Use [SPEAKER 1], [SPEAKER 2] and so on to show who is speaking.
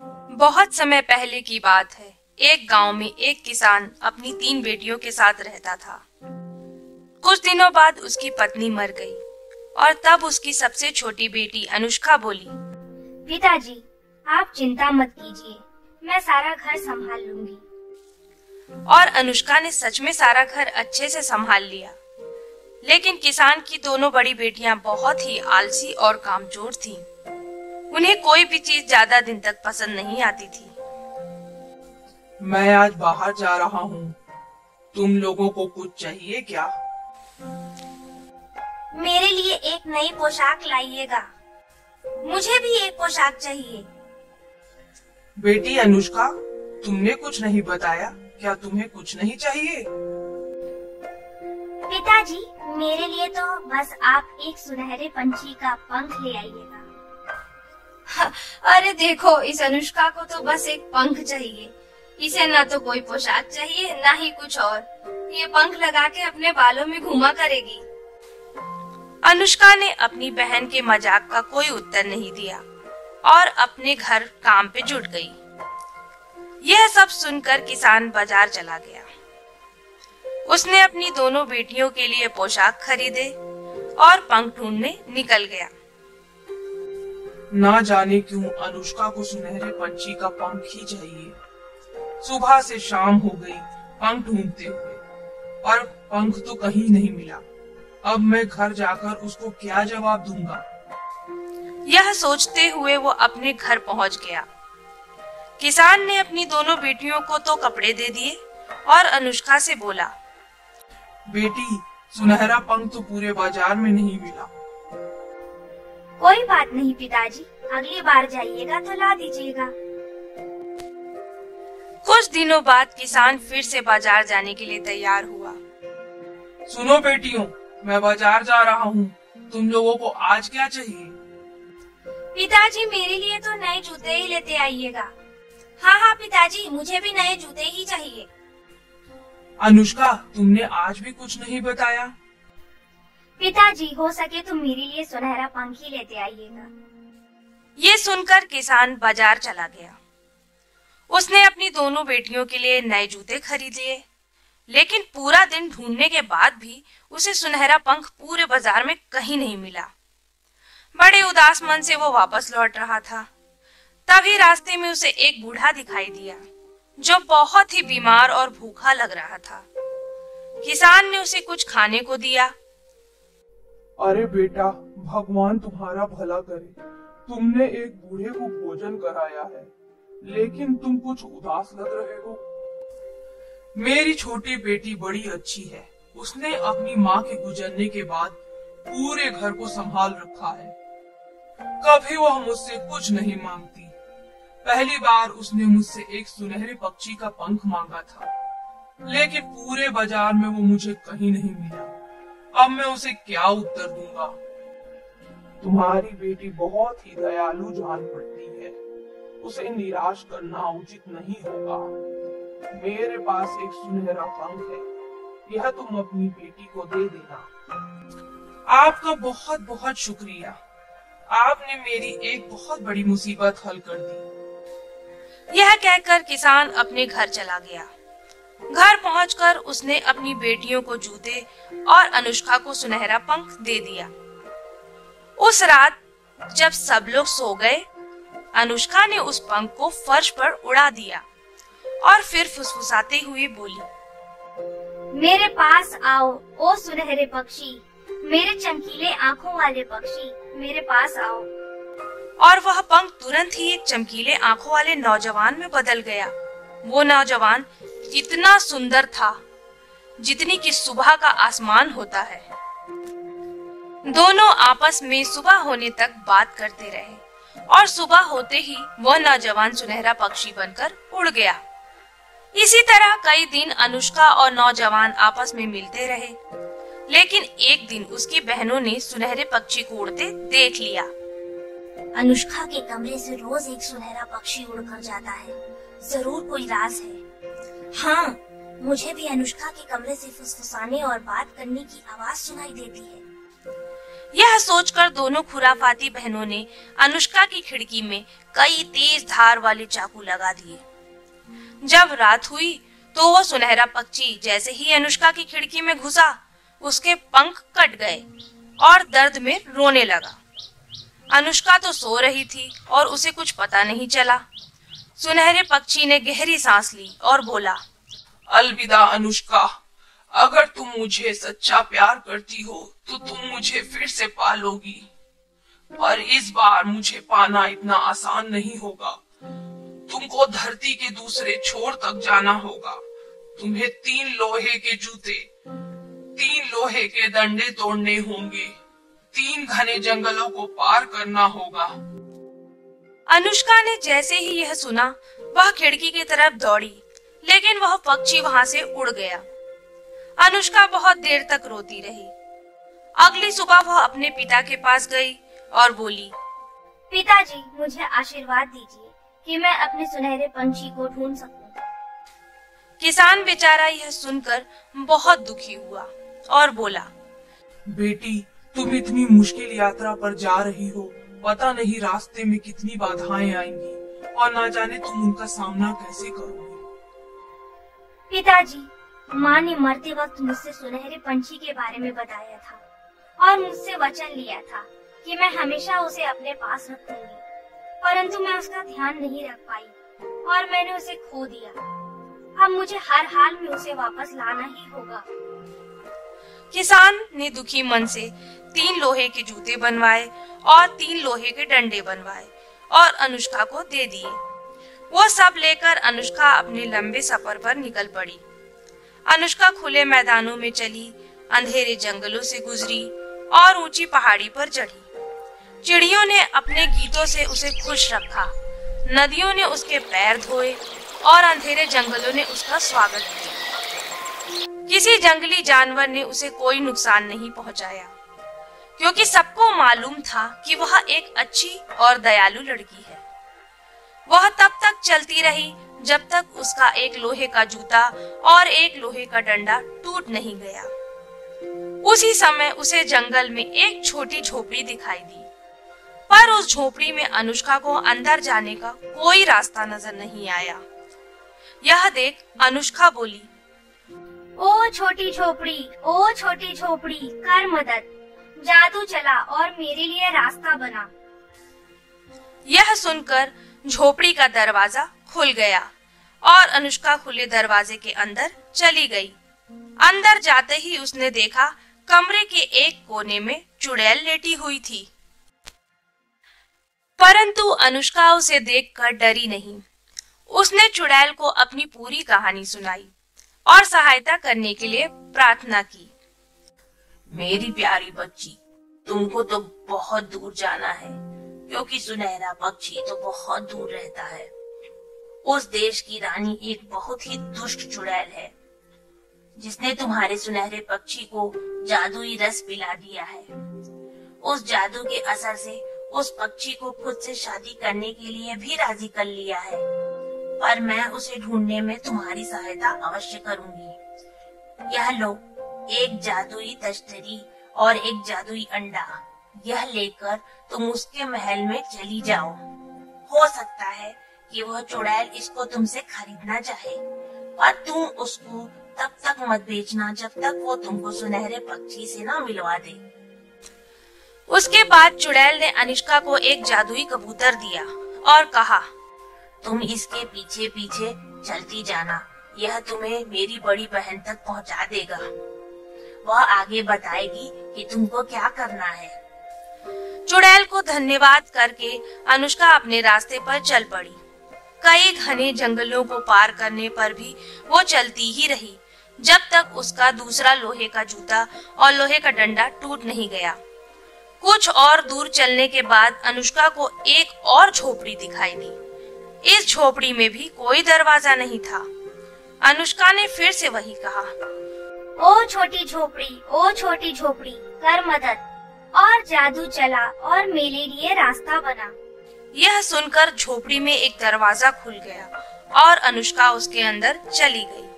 [SPEAKER 1] बहुत समय पहले की बात है। एक गांव में एक किसान अपनी 3 बेटियों के साथ रहता था। कुछ दिनों बाद उसकी पत्नी मर गई और तब उसकी सबसे छोटी बेटी अनुष्का बोली,
[SPEAKER 2] पिताजी, आप चिंता मत कीजिए, मैं सारा घर संभाल लूंगी।
[SPEAKER 1] और अनुष्का ने सच में सारा घर अच्छे से संभाल लिया। लेकिन किसान की दोनों बड़ी बेटियां बहुत ही आलसी और कामचोर थीं। उन्हें कोई भी चीज ज्यादा दिन तक पसंद नहीं आती थी।
[SPEAKER 3] मैं आज बाहर जा रहा हूँ, तुम लोगों को कुछ चाहिए क्या?
[SPEAKER 2] मेरे लिए एक नई पोशाक लाइएगा। मुझे भी एक पोशाक चाहिए।
[SPEAKER 3] बेटी अनुष्का, तुमने कुछ नहीं बताया, क्या तुम्हें कुछ नहीं चाहिए?
[SPEAKER 2] पिताजी, मेरे लिए तो बस आप एक सुनहरे पंछी का पंख ले आइएगा।
[SPEAKER 1] अरे देखो, इस अनुष्का को तो बस एक पंख चाहिए। इसे ना तो कोई पोशाक चाहिए, ना ही कुछ और। ये पंख लगा के अपने बालों में घुमा करेगी। अनुष्का ने अपनी बहन के मजाक का कोई उत्तर नहीं दिया और अपने घर काम पे जुट गई। यह सब सुनकर किसान बाजार चला गया। उसने अपनी दोनों बेटियों के लिए पोशाक खरीदे और पंख ढूंढने निकल गया।
[SPEAKER 3] ना जाने क्यों अनुष्का को सुनहरे पंछी का पंख ही चाहिए। सुबह से शाम हो गई पंख ढूंढते हुए, और पंख तो कहीं नहीं मिला। अब मैं घर जाकर उसको क्या जवाब दूंगा?
[SPEAKER 1] यह सोचते हुए वो अपने घर पहुंच गया। किसान ने अपनी दोनों बेटियों को तो कपड़े दे दिए और अनुष्का से बोला,
[SPEAKER 3] बेटी, सुनहरा पंख तो पूरे बाजार में नहीं मिला।
[SPEAKER 2] कोई बात नहीं पिताजी, अगली बार जाइएगा तो ला दीजिएगा।
[SPEAKER 1] कुछ दिनों बाद किसान फिर से बाजार जाने के लिए तैयार हुआ।
[SPEAKER 3] सुनो बेटियों, मैं बाजार जा रहा हूँ, तुम लोगों को आज क्या चाहिए?
[SPEAKER 2] पिताजी, मेरे लिए तो नए जूते ही लेते आइएगा। हाँ पिताजी, मुझे भी नए जूते ही चाहिए।
[SPEAKER 3] अनुष्का, तुमने आज भी कुछ नहीं बताया।
[SPEAKER 2] पिताजी, हो सके तो मेरे लिए सुनहरा पंख ही लेते आइएगा।
[SPEAKER 1] ये सुनकर किसान बाजार चला गया। उसने अपनी दोनों बेटियों के लिए नए जूते खरीद लिए, लेकिन पूरा दिन ढूंढने के बाद भी उसे सुनहरा पंख पूरे बाजार में कहीं नहीं मिला। बड़े उदास मन से वो वापस लौट रहा था। तभी रास्ते में उसे एक बूढ़ा दिखाई दिया, जो बहुत ही बीमार और भूखा लग रहा था। किसान ने उसे कुछ खाने को दिया।
[SPEAKER 3] अरे बेटा, भगवान तुम्हारा भला करे। तुमने एक बूढ़े को भोजन कराया है, लेकिन तुम कुछ उदास लग रहे हो। मेरी छोटी बेटी बड़ी अच्छी है। उसने अपनी माँ के गुजरने के बाद पूरे घर को संभाल रखा है। कभी वह मुझसे कुछ नहीं मांगती। पहली बार उसने मुझसे एक सुनहरे पक्षी का पंख मांगा था, लेकिन पूरे बाजार में वो मुझे कहीं नहीं मिला। अब मैं उसे क्या उत्तर दूंगा? तुम्हारी बेटी बहुत ही दयालु जान पड़ती है, उसे निराश करना उचित नहीं होगा। मेरे पास एक सुनहरा पंख है, यह तुम अपनी बेटी को दे देना। आपका बहुत बहुत शुक्रिया, आपने मेरी एक बहुत बड़ी मुसीबत हल कर दी।
[SPEAKER 1] यह कहकर किसान अपने घर चला गया। घर पहुंचकर उसने अपनी बेटियों को जूते और अनुष्का को सुनहरा पंख दे दिया। उस रात जब सब लोग सो गए, अनुष्का ने उस पंख को फर्श पर उड़ा दिया और फिर फुसफुसाते हुए बोली,
[SPEAKER 2] मेरे पास आओ ओ सुनहरे पक्षी, मेरे चमकीले आंखों वाले पक्षी, मेरे पास आओ।
[SPEAKER 1] और वह पंख तुरंत ही एक चमकीले आंखों वाले नौजवान में बदल गया। वो नौजवान इतना सुंदर था जितनी कि सुबह का आसमान होता है। दोनों आपस में सुबह होने तक बात करते रहे और सुबह होते ही वह नौजवान सुनहरा पक्षी बनकर उड़ गया। इसी तरह कई दिन अनुष्का और नौजवान आपस में मिलते रहे, लेकिन एक दिन उसकी बहनों ने सुनहरे पक्षी को उड़ते देख लिया।
[SPEAKER 2] अनुष्का के कमरे से रोज एक सुनहरा पक्षी उड़कर जाता है, जरूर कोई राज है। हाँ, मुझे भी अनुष्का के कमरे से फुसफुसाने और बात करने की आवाज सुनाई देती है।
[SPEAKER 1] यह सोचकर दोनों खुराफाती बहनों ने अनुष्का की खिड़की में कई तेज धार वाले चाकू लगा दिए। जब रात हुई तो वो सुनहरा पक्षी जैसे ही अनुष्का की खिड़की में घुसा, उसके पंख कट गए और दर्द में रोने लगा। अनुष्का तो सो रही थी और उसे कुछ पता नहीं चला। सुनहरे पक्षी ने गहरी सांस ली और बोला,
[SPEAKER 3] अलविदा अनुष्का, अगर तुम मुझे सच्चा प्यार करती हो तो तुम मुझे फिर से पालोगी, पर इस बार मुझे पाना इतना आसान नहीं होगा। तुमको धरती के दूसरे छोर तक जाना होगा। तुम्हें 3 लोहे के जूते, 3 लोहे के डंडे तोड़ने होंगे, 3 घने जंगलों को पार करना होगा।
[SPEAKER 1] अनुष्का ने जैसे ही यह सुना, वह खिड़की की तरफ दौड़ी, लेकिन वह पक्षी वहां से उड़ गया। अनुष्का बहुत देर तक रोती रही। अगली सुबह वह अपने पिता के पास गई और बोली,
[SPEAKER 2] पिताजी, मुझे आशीर्वाद दीजिए कि मैं अपने सुनहरे पंछी को ढूंढ सकूं।
[SPEAKER 1] किसान बेचारा यह सुनकर बहुत दुखी हुआ और बोला,
[SPEAKER 3] बेटी, तुम इतनी मुश्किल यात्रा पर जा रही हो, पता नहीं रास्ते में कितनी बाधाएं आएंगी और ना जाने तुम उनका सामना कैसे करोगे।
[SPEAKER 2] पिताजी, माँ ने मरते वक्त मुझसे सुनहरे पंछी के बारे में बताया था और मुझसे वचन लिया था कि मैं हमेशा उसे अपने पास रखूंगी, परंतु मैं उसका ध्यान नहीं रख पाई और मैंने उसे खो दिया। अब मुझे हर हाल में उसे वापस लाना ही होगा।
[SPEAKER 1] किसान ने दुखी मन से 3 लोहे के जूते बनवाए और 3 लोहे के डंडे बनवाए और अनुष्का को दे दिए। वो सब लेकर अनुष्का अपने लंबे सफर पर निकल पड़ी। अनुष्का खुले मैदानों में चली, अंधेरे जंगलों से गुजरी और ऊंची पहाड़ी पर चढ़ी। चिड़ियों ने अपने गीतों से उसे खुश रखा, नदियों ने उसके पैर धोए और अंधेरे जंगलों ने उसका स्वागत किया। किसी जंगली जानवर ने उसे कोई नुकसान नहीं पहुंचाया, क्योंकि सबको मालूम था कि वह एक अच्छी और दयालु लड़की है। वह तब तक चलती रही जब तक उसका एक लोहे का जूता और एक लोहे का डंडा टूट नहीं गया। उसी समय उसे जंगल में एक छोटी झोपड़ी दिखाई दी, पर उस झोपड़ी में अनुष्का को अंदर जाने का कोई रास्ता नजर नहीं आया। यह देख अनुष्का बोली,
[SPEAKER 2] ओ छोटी झोपड़ी, ओ छोटी झोपड़ी, कर मदद, जादू चला और मेरे लिए रास्ता बना।
[SPEAKER 1] यह सुनकर झोपड़ी का दरवाजा खुल गया और अनुष्का खुले दरवाजे के अंदर चली गई। अंदर जाते ही उसने देखा कमरे के एक कोने में चुड़ैल लेटी हुई थी, परंतु अनुष्का उसे देखकर डरी नहीं। उसने चुड़ैल को अपनी पूरी कहानी सुनाई और सहायता करने के लिए प्रार्थना की।
[SPEAKER 4] मेरी प्यारी बच्ची, तुमको तो बहुत दूर जाना है, क्योंकि सुनहरा पक्षी तो बहुत दूर रहता है। उस देश की रानी एक बहुत ही दुष्ट चुड़ैल है, जिसने तुम्हारे सुनहरे पक्षी को जादुई रस पिला दिया है। उस जादू के असर से उस पक्षी को खुद से शादी करने के लिए भी राजी कर लिया है, पर मैं उसे ढूंढने में तुम्हारी सहायता अवश्य करूंगी। यह लो, एक जादुई तश्तरी और एक जादुई अंडा। यह लेकर तुम उसके महल में चली जाओ। हो सकता है कि वह चुड़ैल इसको तुमसे खरीदना चाहे, पर तुम उसको तब तक मत बेचना जब तक वो तुमको सुनहरे पक्षी से ना मिलवा दे।
[SPEAKER 1] उसके बाद चुड़ैल ने अनुष्का को एक जादुई कबूतर दिया और कहा,
[SPEAKER 4] तुम इसके पीछे पीछे चलती जाना, यह तुम्हें मेरी बड़ी बहन तक पहुंचा देगा। वह आगे बताएगी कि तुमको क्या करना है।
[SPEAKER 1] चुड़ैल को धन्यवाद करके अनुष्का अपने रास्ते पर चल पड़ी। कई घने जंगलों को पार करने पर भी वो चलती ही रही, जब तक उसका दूसरा लोहे का जूता और लोहे का डंडा टूट नहीं गया। कुछ और दूर चलने के बाद अनुष्का को एक और झोपड़ी दिखाई दी। इस झोपड़ी में भी कोई दरवाजा नहीं था। अनुष्का ने फिर से वही कहा,
[SPEAKER 2] ओ छोटी झोपड़ी, ओ छोटी झोपड़ी, कर मदद, और जादू चला और मेरे लिए रास्ता बना।
[SPEAKER 1] यह सुनकर झोपड़ी में एक दरवाजा खुल गया और अनुष्का उसके अंदर चली गई।